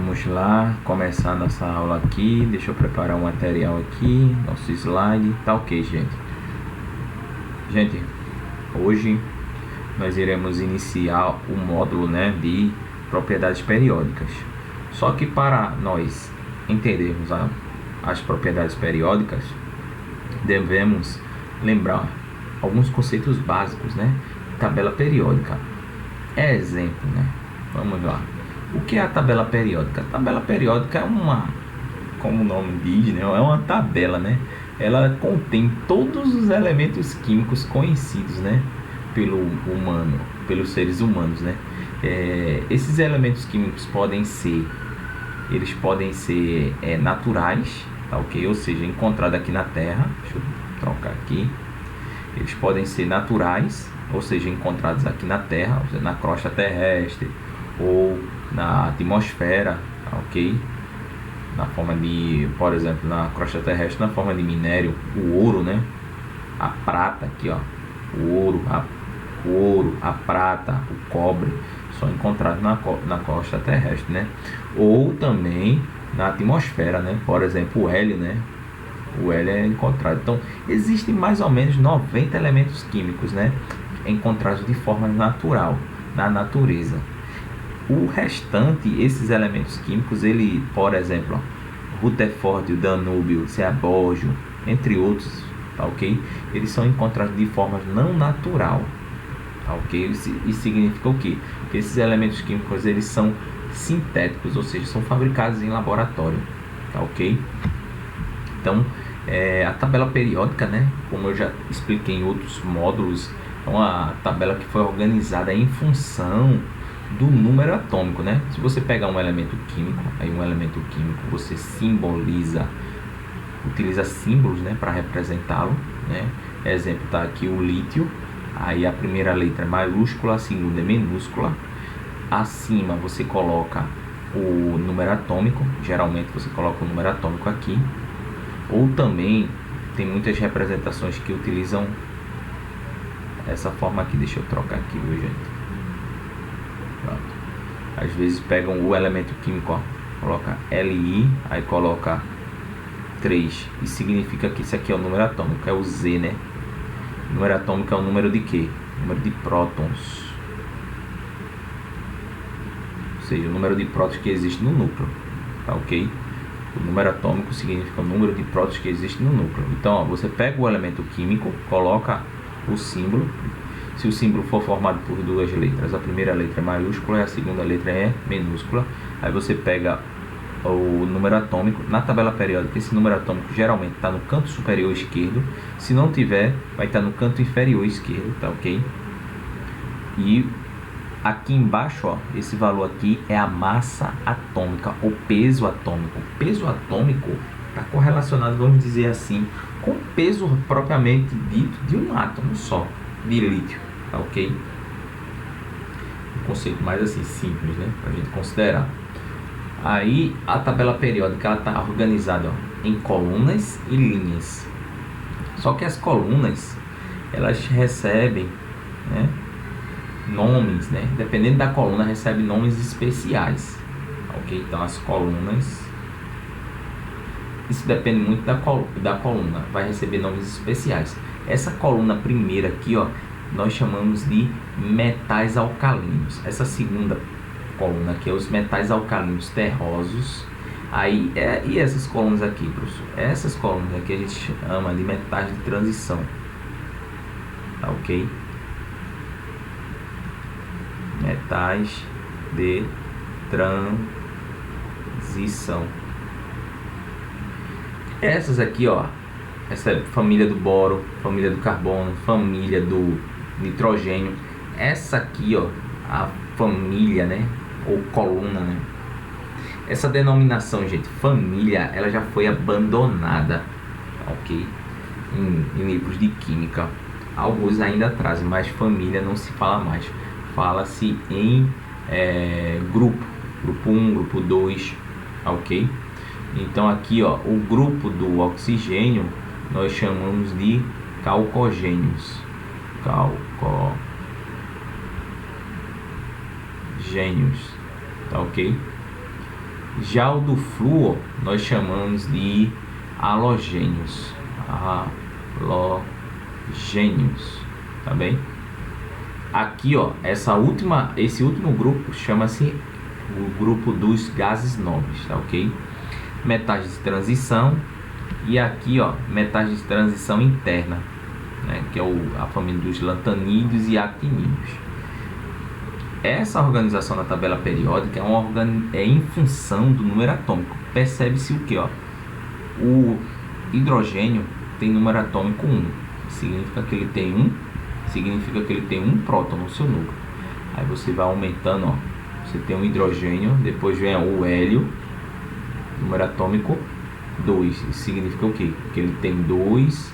Vamos lá, começar nossa aula aqui. Deixa eu preparar o material aqui, nosso slide. Tá ok, gente. Gente, hoje nós iremos iniciar o módulo, né, de propriedades periódicas. Só que para nós entendermos as propriedades periódicas, devemos lembrar alguns conceitos básicos, né? Tabela periódica. Exemplo, né? Vamos lá. O que é a tabela periódica? A tabela periódica é como o nome diz, né? É uma tabela, né? Ela contém todos os elementos químicos conhecidos, né? Pelos seres humanos, né? Esses elementos químicos podem ser naturais, tá ok? Ou seja, encontrados aqui na Terra. Deixa eu trocar aqui. Eles podem ser naturais, ou seja, encontrados aqui na Terra, ou seja, na crosta terrestre ou na atmosfera, tá ok? Na forma de, por exemplo, na crosta terrestre, na forma de minério, o ouro, né? A prata aqui, ó, o ouro, a prata, o cobre, são encontrados na crosta terrestre, né? Ou também na atmosfera, né? Por exemplo, o hélio, né? O hélio é encontrado. Então, existem mais ou menos 90 elementos químicos, né, encontrados de forma natural na natureza. O restante, esses elementos químicos, ele, por exemplo, Rutherford, Danúbio, Seabórgio, entre outros, tá ok? Eles são encontrados de forma não natural, tá ok? Isso significa o quê? Que esses elementos químicos, eles são sintéticos, ou seja, são fabricados em laboratório, tá ok? Então, a tabela periódica, né, como eu já expliquei em outros módulos, é uma tabela que foi organizada em função do número atômico, né? Se você pegar um elemento químico, você utiliza símbolos, né, para representá-lo, né? Exemplo, tá aqui o lítio, aí a primeira letra é maiúscula, a segunda é minúscula. Acima você coloca o número atômico, geralmente você coloca o número atômico aqui. Ou também tem muitas representações que utilizam essa forma aqui. Deixa eu trocar aqui, viu, gente? Pronto. Às vezes pegam o elemento químico, ó, coloca Li, aí coloca 3, e significa que isso aqui é o número atômico, é o Z, né? O número atômico é o número de quê? O número de prótons. Ou seja, o número de prótons que existe no núcleo, tá ok? O número atômico significa o número de prótons que existe no núcleo. Então, ó, você pega o elemento químico, coloca o símbolo. Se o símbolo for formado por duas letras, a primeira letra é maiúscula e a segunda letra é minúscula. Aí você pega o número atômico. Na tabela periódica, esse número atômico geralmente está no canto superior esquerdo. Se não tiver, vai estar no canto inferior esquerdo, tá ok? E aqui embaixo, ó, esse valor aqui é a massa atômica, o peso atômico. O peso atômico está correlacionado, vamos dizer assim, com o peso propriamente dito de um átomo só de lítio, tá ok? Um conceito mais assim simples, né, para a gente considerar. Aí a tabela periódica está organizada, ó, em colunas e linhas. Só que as colunas, elas recebem, né, nomes, né? Dependendo da coluna, recebe nomes especiais, ok? Então as colunas, isso depende muito da coluna, vai receber nomes especiais. Essa coluna primeira aqui, ó, nós chamamos de metais alcalinos. Essa segunda coluna aqui é os metais alcalinos terrosos. Aí e essas colunas aqui, professor? Essas colunas aqui a gente chama de metais de transição, tá ok? Metais de transição. Essas aqui, ó, essa é família do boro, família do carbono, família do nitrogênio. Essa aqui, ó, a família, né, ou coluna, né? Essa denominação, gente, família, ela já foi abandonada, ok? Em livros de química. Alguns ainda trazem, mas família não se fala mais. Fala-se em grupo 1, grupo 2, ok? Então aqui, ó, o grupo do oxigênio nós chamamos de calcogênios. Calcogênios, tá ok? Já o do flúor nós chamamos de halogênios. Halogênios, tá bem? Aqui, ó, esse último grupo chama-se o grupo dos gases nobres, tá ok? Metais de transição, e aqui, ó, metais de transição interna, né, que é a família dos lantanídeos e actinídeos. Essa organização da tabela periódica é em função do número atômico. Percebe-se o que, ó? O hidrogênio tem número atômico 1, significa que ele tem um próton no seu núcleo. Aí você vai aumentando, ó. Você tem um hidrogênio, depois vem o hélio, número atômico 2. Isso significa o quê? Que ele tem 2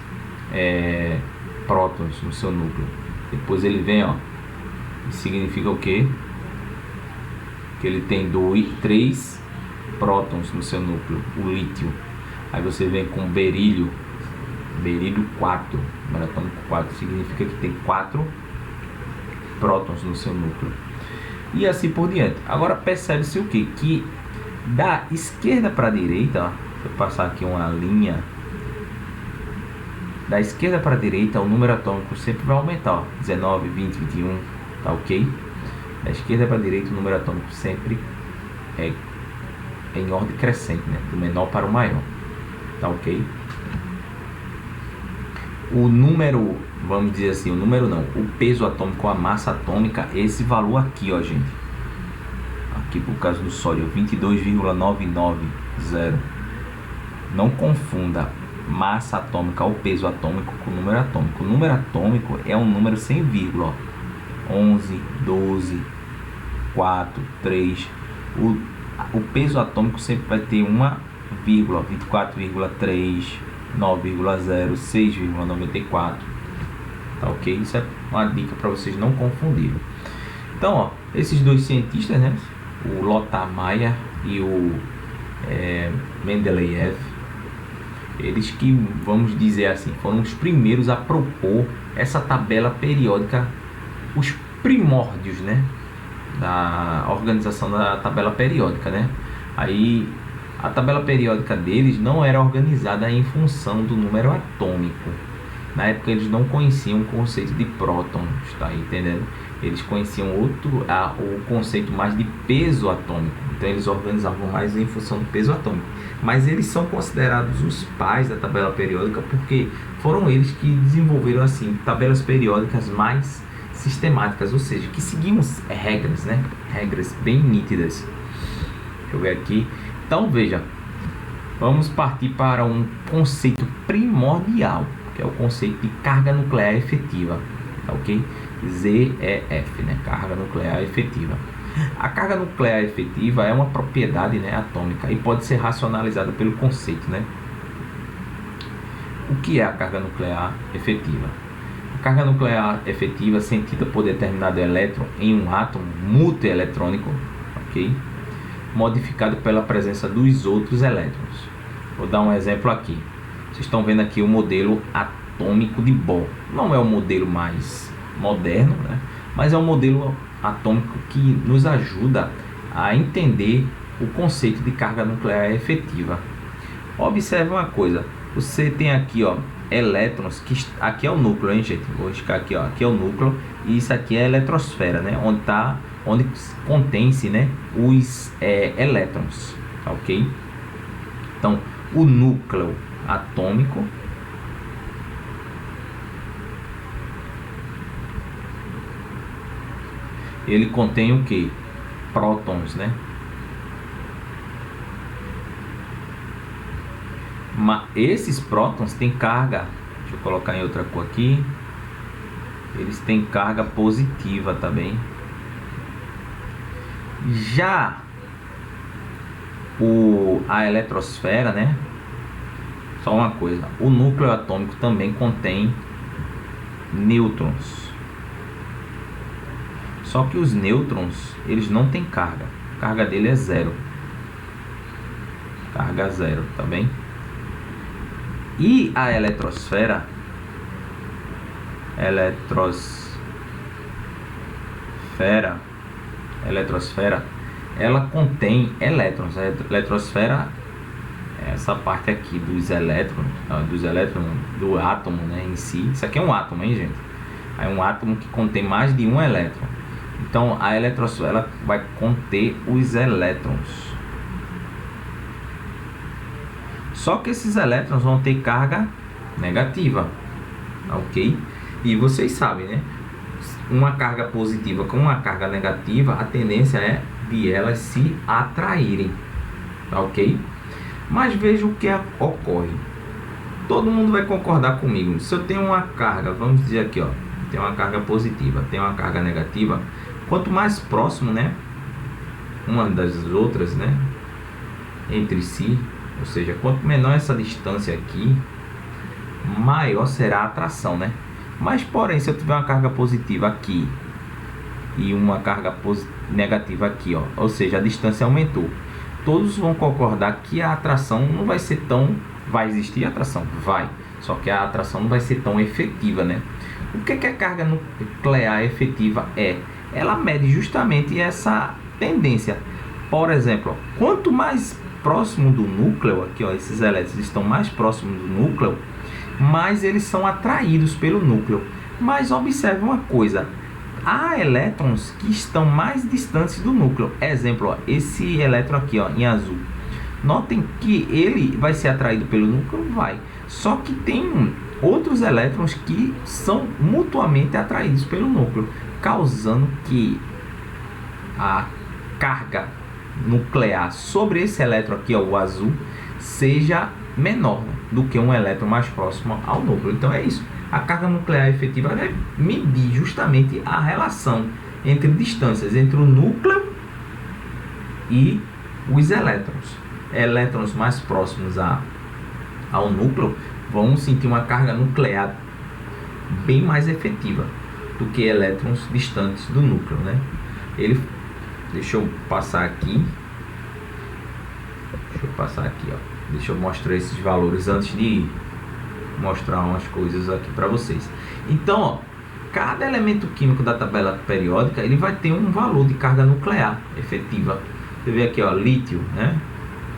prótons no seu núcleo. Depois ele vem, ó. Isso significa o quê? Que ele tem 3 prótons no seu núcleo, o lítio. Aí você vem com berílio 4, número atômico 4, significa que tem 4 prótons no seu núcleo. E assim por diante. Agora percebe-se o quê? Que da esquerda para a direita, ó, vou passar aqui uma linha. Da esquerda para a direita, o número atômico sempre vai aumentar, ó, 19, 20, 21, tá ok? Da esquerda para a direita, o número atômico sempre é em ordem crescente, né? Do menor para o maior, tá ok? O número, vamos dizer assim, o peso atômico, a massa atômica, esse valor aqui, ó, gente. Aqui por causa do sódio, 22,990. Não confunda massa atômica ou peso atômico com número atômico. O número atômico é um número sem vírgula, ó. 11, 12, 4, 3. O peso atômico sempre vai ter uma vírgula, 24,3, 9,0, 6,94. Tá ok? Isso é uma dica para vocês não confundirem. Então, ó, esses dois cientistas, né, o Lothar Meyer e o Mendeleev, eles que, vamos dizer assim, foram os primeiros a propor essa tabela periódica, os primórdios, né, da organização da tabela periódica, né? Aí a tabela periódica deles não era organizada em função do número atômico. Na época eles não conheciam o conceito de prótons, tá entendendo? Eles conheciam o conceito mais de peso atômico. Então eles organizavam mais em função do peso atômico. Mas eles são considerados os pais da tabela periódica porque foram eles que desenvolveram assim tabelas periódicas mais sistemáticas, ou seja, que seguimos regras, né? Regras bem nítidas. Deixa eu ver aqui. Então veja, vamos partir para um conceito primordial, que é o conceito de carga nuclear efetiva, tá ok? ZEF, né? Carga nuclear efetiva. A carga nuclear efetiva é uma propriedade, né, atômica e pode ser racionalizada pelo conceito, né? O que é a carga nuclear efetiva? A carga nuclear efetiva sentida por determinado elétron em um átomo multieletrônico, ok? Modificado pela presença dos outros elétrons. Vou dar um exemplo aqui. Vocês estão vendo aqui o modelo atômico de Bohr. Não é o modelo mais moderno, né? Mas é um modelo atômico que nos ajuda a entender o conceito de carga nuclear efetiva. Observe uma coisa. Você tem aqui, ó, elétrons, que aqui é o núcleo, hein, gente? Vou riscar aqui, ó. Aqui é o núcleo e isso aqui é a eletrosfera, né? Onde contém-se, né, os elétrons, tá ok? Então, o núcleo atômico ele contém o que? Prótons, né? Mas esses prótons têm carga, deixa eu colocar em outra cor aqui, eles têm carga positiva também. Já a eletrosfera, né? Só uma coisa, o núcleo atômico também contém nêutrons. Só que os nêutrons, eles não têm carga. A carga dele é zero. Carga zero, tá bem? E a eletrosfera, ela contém elétrons. A eletrosfera é essa parte aqui dos elétrons, do átomo, né, em si. Isso aqui é um átomo, hein, gente? É um átomo que contém mais de um elétron. Então a eletrosfera vai conter os elétrons. Só que esses elétrons vão ter carga negativa, ok? E vocês sabem, né? Uma carga positiva com uma carga negativa, a tendência é de elas se atraírem, ok? Mas veja o que ocorre. Todo mundo vai concordar comigo. Se eu tenho uma carga, vamos dizer aqui, ó, tem uma carga positiva, tem uma carga negativa, quanto mais próximo, né, uma das outras, né, entre si, ou seja, quanto menor essa distância aqui, maior será a atração, né? Mas porém, se eu tiver uma carga positiva aqui e uma carga negativa aqui, ó, ou seja, a distância aumentou, todos vão concordar que a atração não vai ser tão... Vai existir atração? Vai. Só que a atração não vai ser tão efetiva, né? O que é a carga nuclear efetiva? Ela mede justamente essa tendência. Por exemplo, ó, quanto mais próximo do núcleo, aqui, ó, esses elétrons estão mais próximos do núcleo, mais eles são atraídos pelo núcleo. Mas observe uma coisa, há elétrons que estão mais distantes do núcleo. Exemplo, ó, esse elétron aqui, ó, em azul. Notem que ele vai ser atraído pelo núcleo? Vai. Só que tem outros elétrons que são mutuamente atraídos pelo núcleo, causando que a carga nuclear sobre esse elétron aqui, ó, o azul, seja menor, né, do que um elétron mais próximo ao núcleo. Então é isso. A carga nuclear efetiva vai medir justamente a relação entre distâncias entre o núcleo e os elétrons. Elétrons mais próximos ao núcleo vão sentir uma carga nuclear bem mais efetiva do que elétrons distantes do núcleo, né? Deixa eu passar aqui. Ó. Deixa eu mostrar esses valores antes de mostrar umas coisas aqui para vocês. Então, ó, cada elemento químico da tabela periódica ele vai ter um valor de carga nuclear efetiva. Você vê aqui, ó, lítio, né?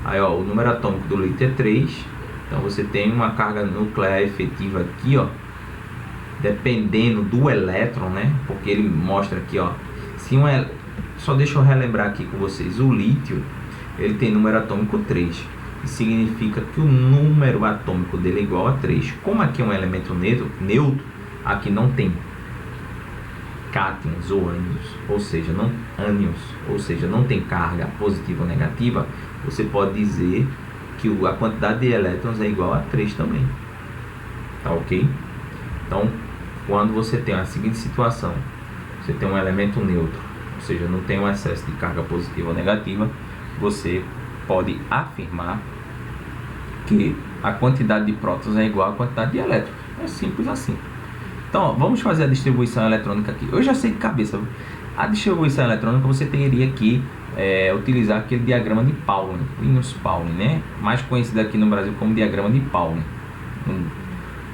Aí, ó, o número atômico do lítio é 3. Então você tem uma carga nuclear efetiva aqui, ó, dependendo do elétron, né? Porque ele mostra aqui, ó, se só deixa eu relembrar aqui com vocês, o lítio, ele tem número atômico 3. Significa que o número atômico dele é igual a 3. Como aqui é um elemento neutro, aqui não tem cátions ou ânions, ou seja, não tem carga positiva ou negativa, você pode dizer que a quantidade de elétrons é igual a 3 também. Tá ok? Então, quando você tem a seguinte situação, você tem um elemento neutro, ou seja, não tem um excesso de carga positiva ou negativa, você pode afirmar que a quantidade de prótons é igual à quantidade de elétrons. É simples assim. Então, ó, vamos fazer a distribuição eletrônica aqui. Eu já sei de cabeça. A distribuição eletrônica você teria que utilizar aquele diagrama de Pauling, Linus Pauling, né? Mais conhecido aqui no Brasil como diagrama de Pauling.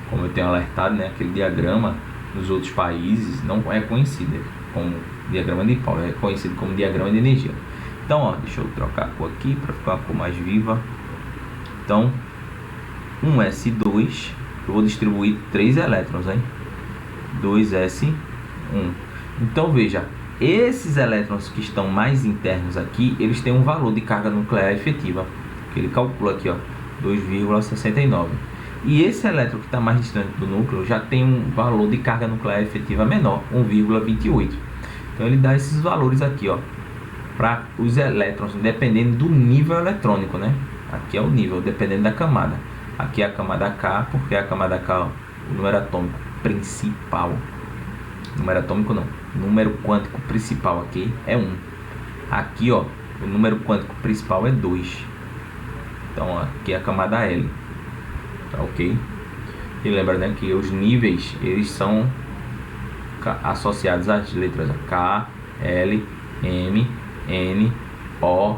Como eu tenho alertado, né? Aquele diagrama nos outros países não é conhecido como diagrama de Pauling, é conhecido como diagrama de energia. Então, ó, deixa eu trocar a cor aqui para ficar uma cor mais viva. Então, um S2, eu vou distribuir 3 elétrons, hein? 2S1. Então, veja, esses elétrons que estão mais internos aqui, eles têm um valor de carga nuclear efetiva, que ele calcula aqui, ó, 2,69. E esse elétron que está mais distante do núcleo já tem um valor de carga nuclear efetiva menor, 1,28. Então, ele dá esses valores aqui, ó, para os elétrons, dependendo do nível eletrônico, né? Aqui é o nível, dependendo da camada. Aqui é a camada K, porque a camada K, ó, o número atômico principal. Número atômico não. Número quântico principal aqui é 1. Aqui, ó, o número quântico principal é 2. Então, ó, aqui é a camada L. Tá ok? E lembra, né, que os níveis, eles são associados às letras K, L, M, N, O,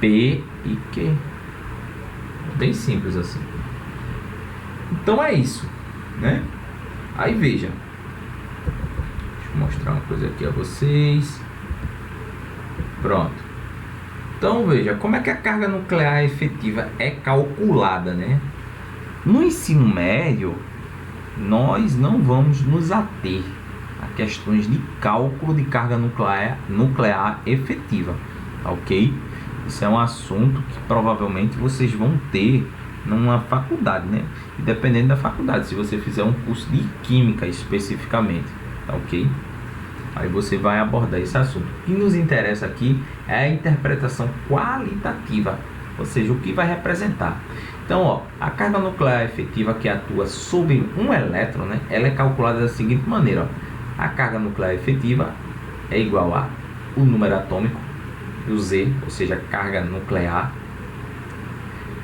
P e Q. Bem simples assim. Então é isso, né? Aí veja, deixa eu mostrar uma coisa aqui a vocês. Pronto. Então veja, como é que a carga nuclear efetiva é calculada, né? No ensino médio, nós não vamos nos ater a questões de cálculo de carga nuclear efetiva, tá ok? Isso é um assunto que provavelmente vocês vão ter numa faculdade, né? E dependendo da faculdade, se você fizer um curso de química especificamente, tá ok? Aí você vai abordar esse assunto. O que nos interessa aqui é a interpretação qualitativa, ou seja, o que vai representar. Então, ó, a carga nuclear efetiva que atua sobre um elétron, né, ela é calculada da seguinte maneira. Ó. A carga nuclear efetiva é igual a o número atômico, o Z, ou seja, carga nuclear,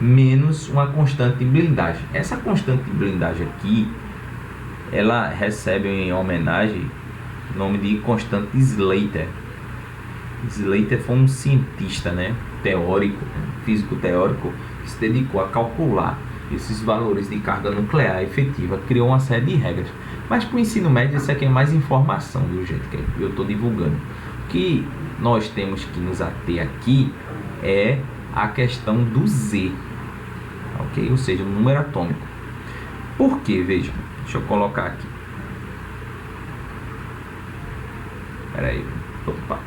menos uma constante de blindagem. Essa constante de blindagem aqui, ela recebe em homenagem o nome de constante Slater. Slater foi um cientista, né, teórico, físico teórico, que se dedicou a calcular esses valores de carga nuclear efetiva, criou uma série de regras. Mas para o ensino médio, isso aqui é mais informação, viu, gente, que eu estou divulgando. O que nós temos que nos ater aqui é a questão do Z, ok? Ou seja, o número atômico. Por quê? Veja, deixa eu colocar aqui. Peraí, opa,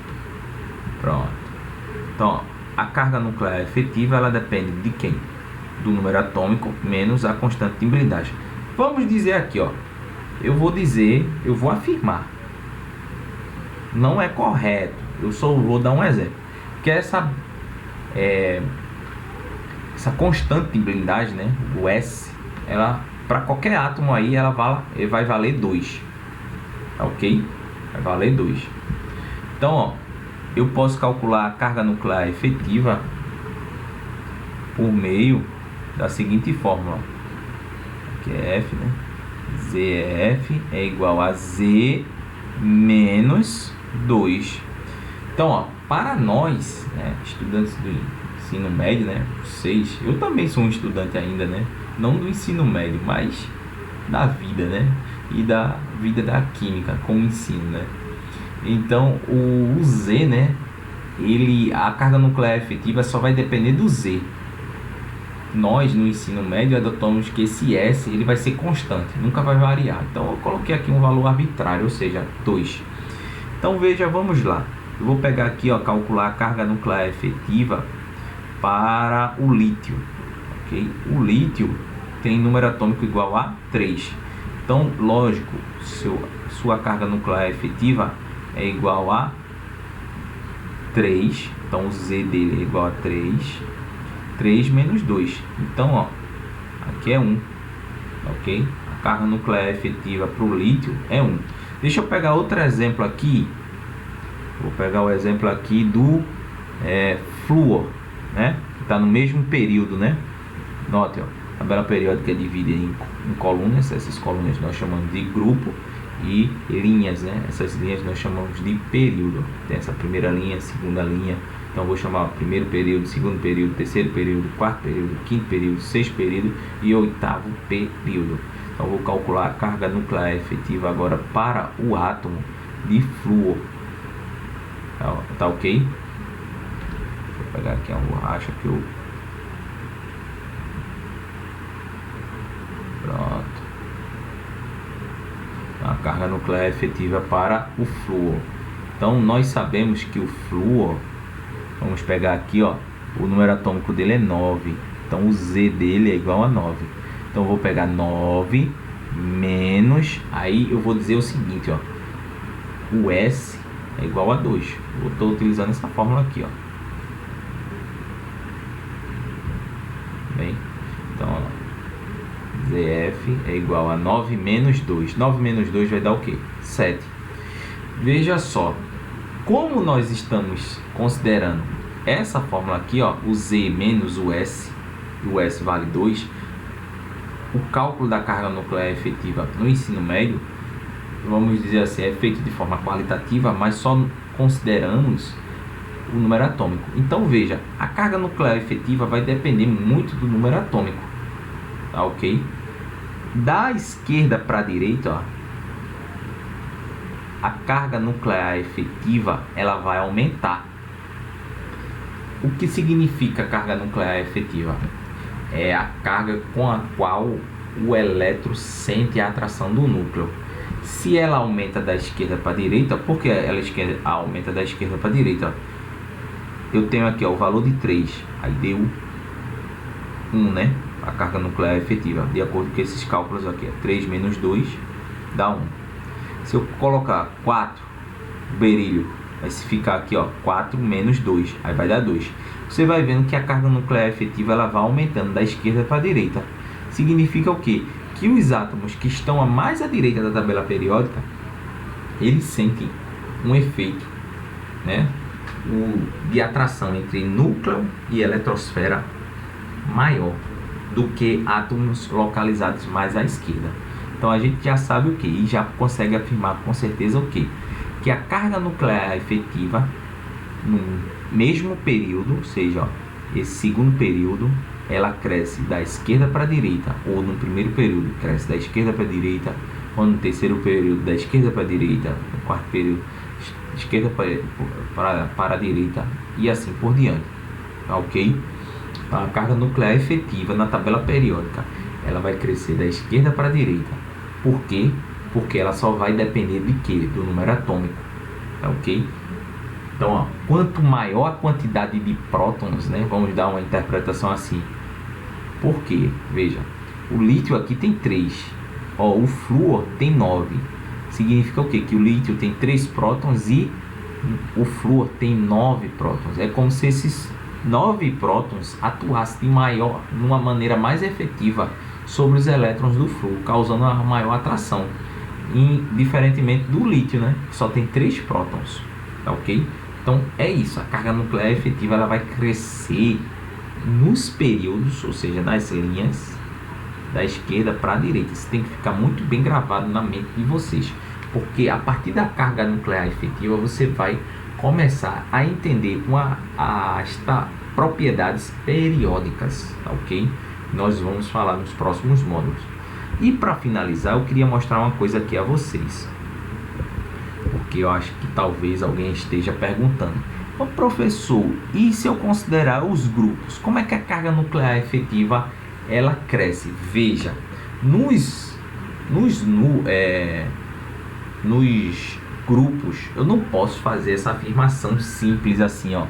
pronto. Então, ó, a carga nuclear efetiva, ela depende de quem? Do número atômico menos a constante de blindagem. Vamos dizer aqui, ó, eu vou afirmar, não é correto, eu só vou dar um exemplo, que essa constante de blindagem, né, o S, ela, para qualquer átomo aí, ela vai valer 2, tá ok? Vai valer 2. Então, ó, eu posso calcular a carga nuclear efetiva por meio da seguinte fórmula, que é F, né? ZF é igual a Z menos 2. Então, ó, para nós, né, estudantes do ensino médio, né, vocês, eu também sou um estudante ainda, né, não do ensino médio, mas da vida, né, e da vida da química com o ensino, né. Então, o Z, né, a carga nuclear efetiva só vai depender do Z. Nós, no ensino médio, adotamos que esse S ele vai ser constante, nunca vai variar. Então, eu coloquei aqui um valor arbitrário, ou seja, 2. Então, veja, vamos lá. Eu vou pegar aqui, ó, calcular a carga nuclear efetiva para o lítio. Okay? O lítio tem número atômico igual a 3. Então, lógico, sua carga nuclear efetiva é igual a 3. Então, o Z dele é igual a 3. 3 menos 2. Então, ó, aqui é 1. Ok? A carga nuclear efetiva para o lítio é 1. Deixa eu pegar outro exemplo aqui. Vou pegar o exemplo aqui do flúor, né? Que está no mesmo período, né? Note, ó, a tabela periódica é dividida em colunas. Essas colunas nós chamamos de grupo. E linhas, né? Essas linhas nós chamamos de período. Tem essa primeira linha, segunda linha. Então, vou chamar primeiro período, segundo período, terceiro período, quarto período, quinto período, sexto período e oitavo período. Então, vou calcular a carga nuclear efetiva agora para o átomo de flúor. Tá ok? Deixa eu pegar aqui uma borracha que eu... Pronto. A carga nuclear efetiva para o flúor. Então, nós sabemos que o flúor, vamos pegar aqui, ó, o número atômico dele é 9. Então, o Z dele é igual a 9. Então, eu vou pegar 9 menos... Aí, eu vou dizer o seguinte, ó. O S é igual a 2. Eu estou utilizando essa fórmula aqui, ó. Bem, então, ó, ZF é igual a 9 menos 2. 9 menos 2 vai dar o quê? 7. Veja só. Como nós estamos considerando essa fórmula aqui, ó, o Z menos o S, e o S vale 2, o cálculo da carga nuclear efetiva no ensino médio, vamos dizer assim, é feito de forma qualitativa, mas só consideramos o número atômico. Então, veja, a carga nuclear efetiva vai depender muito do número atômico, tá ok? Da esquerda para a direita, ó, a carga nuclear efetiva ela vai aumentar. O que significa carga nuclear efetiva? É a carga com a qual o elétron sente a atração do núcleo. Se ela aumenta da esquerda para a direita, por que ela aumenta da esquerda para a direita? Eu tenho aqui, ó, o valor de 3, aí deu 1, né? A carga nuclear efetiva, de acordo com esses cálculos aqui, 3 menos 2 dá 1. Se eu colocar 4, o berílio vai ficar aqui, ó, 4 menos 2, aí vai dar 2. Você vai vendo que a carga nuclear efetiva ela vai aumentando da esquerda para a direita. Significa o quê? Que os átomos que estão a mais à direita da tabela periódica, eles sentem um efeito, né, de atração entre núcleo e eletrosfera maior do que átomos localizados mais à esquerda. Então a gente já sabe o que? E já consegue afirmar com certeza o que? Que a carga nuclear efetiva no mesmo período, ou seja, ó, esse segundo período, ela cresce da esquerda para a direita, ou no primeiro período cresce da esquerda para a direita, ou no terceiro período da esquerda para a direita, no quarto período esquerda para a direita e assim por diante, tá ok? Então, a carga nuclear efetiva na tabela periódica, ela vai crescer da esquerda para a direita. Por quê? Porque ela só vai depender de quê? Do número atômico, tá ok? Então, ó, quanto maior a quantidade de prótons, né? Vamos dar uma interpretação assim. Por quê? Veja, o lítio aqui tem 3, ó, o flúor tem 9. Significa o quê? Que o lítio tem 3 prótons e o flúor tem 9 prótons. É como se esses 9 prótons atuassem de uma maneira mais efetiva sobre os elétrons do flúor, causando uma maior atração. Diferentemente do lítio, né? Que só tem 3 prótons, tá ok? Então é isso, a carga nuclear efetiva ela vai crescer nos períodos, ou seja, nas linhas da esquerda para a direita. Isso tem que ficar muito bem gravado na mente de vocês, porque a partir da carga nuclear efetiva você vai começar a entender as propriedades periódicas, tá ok? Nós vamos falar nos próximos módulos. E para finalizar, eu queria mostrar uma coisa aqui a vocês, porque eu acho que talvez alguém esteja perguntando: ô professor, e se eu considerar os grupos, como é que a carga nuclear efetiva ela cresce? Veja, nos grupos eu não posso fazer essa afirmação simples assim, ó,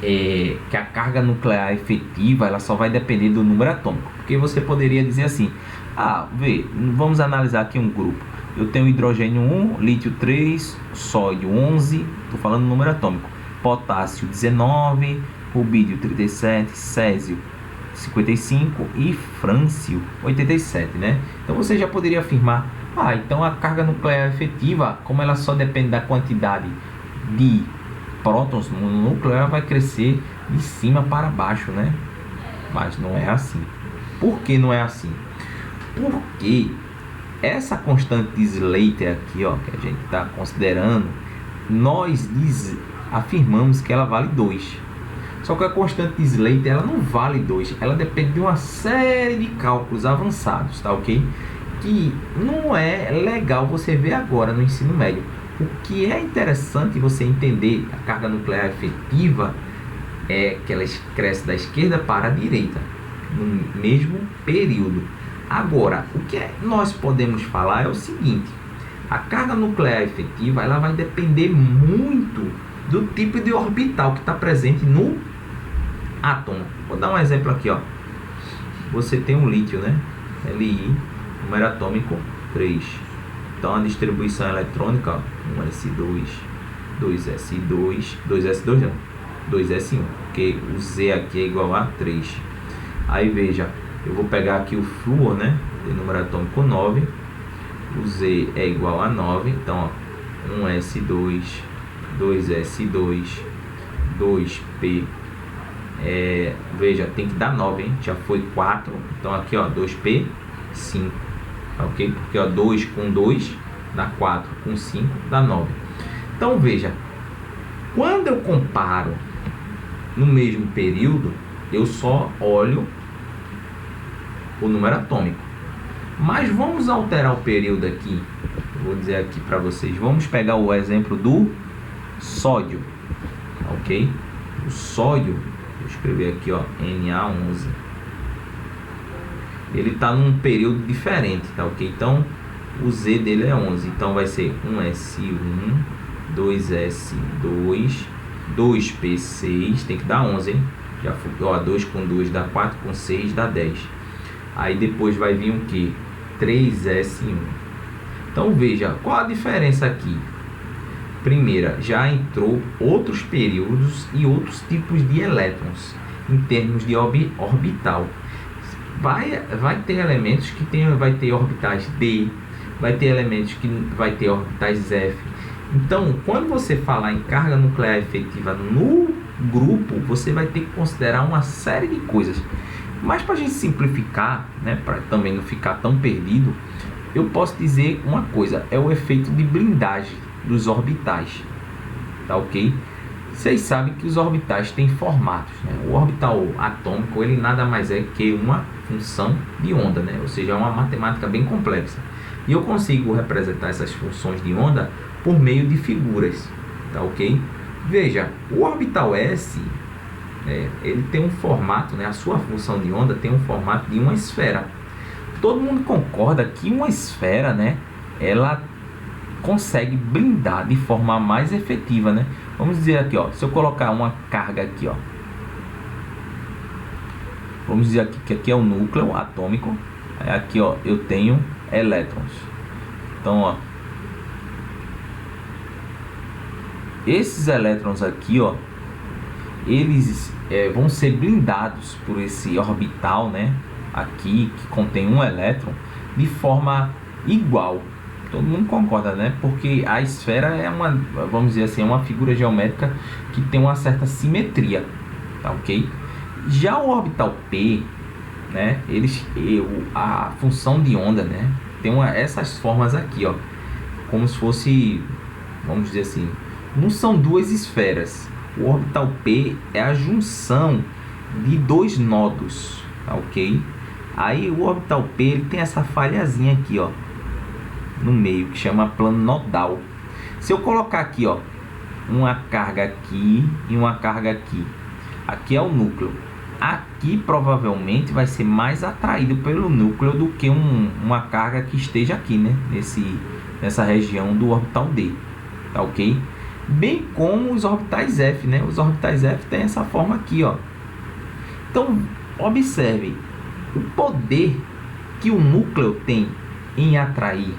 que a carga nuclear efetiva ela só vai depender do número atômico, porque você poderia dizer assim: vamos analisar aqui um grupo. Eu tenho hidrogênio 1, lítio 3, sódio 11, estou falando número atômico, potássio 19, rubídio 37, césio 55 e frâncio 87, né? Então você já poderia afirmar: então a carga nuclear efetiva, como ela só depende da quantidade de prótons no núcleo, ela vai crescer de cima para baixo, né? Mas não é assim. Por que não é assim? Porque essa constante de Slater aqui, ó, que a gente está considerando, nós afirmamos que ela vale 2. Só que a constante de Slater ela não vale 2, ela depende de uma série de cálculos avançados, tá ok? Que não é legal você ver agora no ensino médio. O que é interessante você entender a carga nuclear efetiva é que ela cresce da esquerda para a direita no mesmo período. Agora, o que nós podemos falar é o seguinte: a carga nuclear efetiva ela vai depender muito do tipo de orbital que está presente no átomo. Vou dar um exemplo aqui, ó. Você tem um lítio, né? Li, número atômico 3. Então a distribuição eletrônica, ó, 1s2, 2s2, 2s2 não, 2s1, porque o Z aqui é igual a 3. Aí veja, eu vou pegar aqui o flúor, né? Tem número atômico 9, o Z é igual a 9, então ó, 1s2, 2s2, 2p, veja, tem que dar 9, hein? Já foi 4, então aqui ó, 2p, 5, ok? Porque ó, 2 com 2 dá 4, com 5 dá 9. Então veja, quando eu comparo no mesmo período, eu só olho o número atômico. Mas vamos alterar o período aqui. Vou dizer aqui para vocês, vamos pegar o exemplo do sódio, ok? O sódio, vou escrever aqui, ó, Na11. Ele está num período diferente, tá ok? Então, o Z dele é 11. Então, vai ser 1S1, 2S2, 2P6. Tem que dar 11, hein? Já foi, ó, 2 com 2 dá 4, com 6 dá 10. Aí, depois vai vir o que? 3S1. Então, veja, qual a diferença aqui? Primeira, já entrou outros períodos e outros tipos de elétrons em termos de orbital. Vai ter elementos que vai ter orbitais D, vai ter elementos que vai ter orbitais F. Então, quando você falar em carga nuclear efetiva no grupo, você vai ter que considerar uma série de coisas. Mas para a gente simplificar, né, para também não ficar tão perdido, eu posso dizer uma coisa: é o efeito de blindagem dos orbitais, tá ok? Vocês sabem que os orbitais têm formatos, né? O orbital atômico, ele nada mais é que uma função de onda, né? Ou seja, é uma matemática bem complexa. E eu consigo representar essas funções de onda por meio de figuras, tá ok? Veja, o orbital S, ele tem um formato, né? A sua função de onda tem um formato de uma esfera. Todo mundo concorda que uma esfera, né, ela consegue blindar de forma mais efetiva, né? Vamos dizer aqui, ó, se eu colocar uma carga aqui, ó, vamos dizer aqui que aqui é o núcleo atômico, aqui, ó, eu tenho elétrons. Então, ó, esses elétrons aqui, ó, eles vão ser blindados por esse orbital, né, aqui que contém um elétron, de forma igual. Todo mundo concorda, né? Porque a esfera é uma, vamos dizer assim, é uma figura geométrica que tem uma certa simetria, tá ok? Já o orbital P, né? A função de onda, né? Tem essas formas aqui, ó, como se fosse, vamos dizer assim, não são duas esferas. O orbital P é a junção de dois nodos, tá ok? Aí o orbital P, ele tem essa falhazinha aqui, ó, no meio, que chama plano nodal. Se eu colocar aqui, ó, uma carga aqui e uma carga aqui, aqui é o núcleo, aqui provavelmente vai ser mais atraído pelo núcleo do que uma carga que esteja aqui, né, nessa região do orbital D, tá ok? Bem como os orbitais F, né? Os orbitais F tem essa forma aqui, ó. Então, observe o poder que o núcleo tem em atrair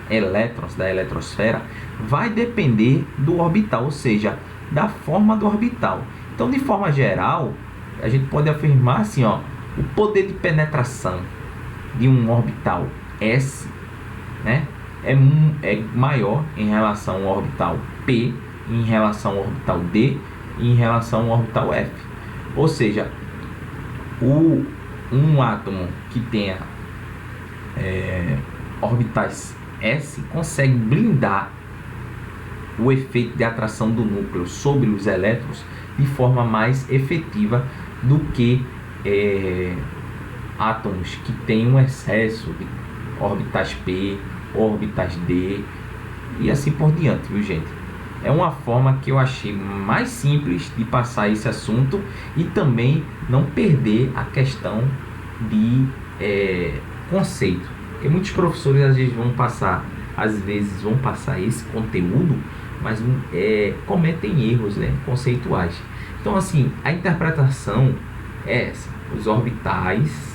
elétrons da eletrosfera vai depender do orbital, ou seja, da forma do orbital. Então, de forma geral, a gente pode afirmar assim, ó, o poder de penetração de um orbital S, né, é maior em relação ao orbital P, em relação ao orbital D e em relação ao orbital F. Ou seja, um átomo que tenha orbitais S consegue blindar o efeito de atração do núcleo sobre os elétrons de forma mais efetiva do que átomos que têm um excesso de orbitais P, orbitais D e assim por diante, viu, gente? É uma forma que eu achei mais simples de passar esse assunto e também não perder a questão de conceito. Porque muitos professores às vezes vão passar esse conteúdo, mas cometem erros, né, conceituais. Então, assim, a interpretação é essa: os orbitais,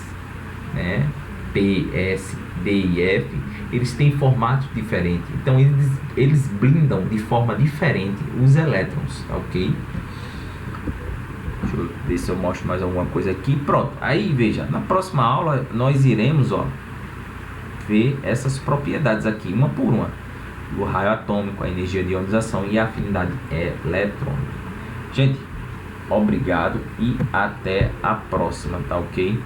né, P, S, D e F, eles têm formatos diferentes. Então, eles blindam de forma diferente os elétrons, tá ok? Deixa eu ver se eu mostro mais alguma coisa aqui. Pronto, aí veja, na próxima aula nós iremos, ó, ver essas propriedades aqui, uma por uma: o raio atômico, a energia de ionização e a afinidade eletrônica. Gente, obrigado e até a próxima, tá ok?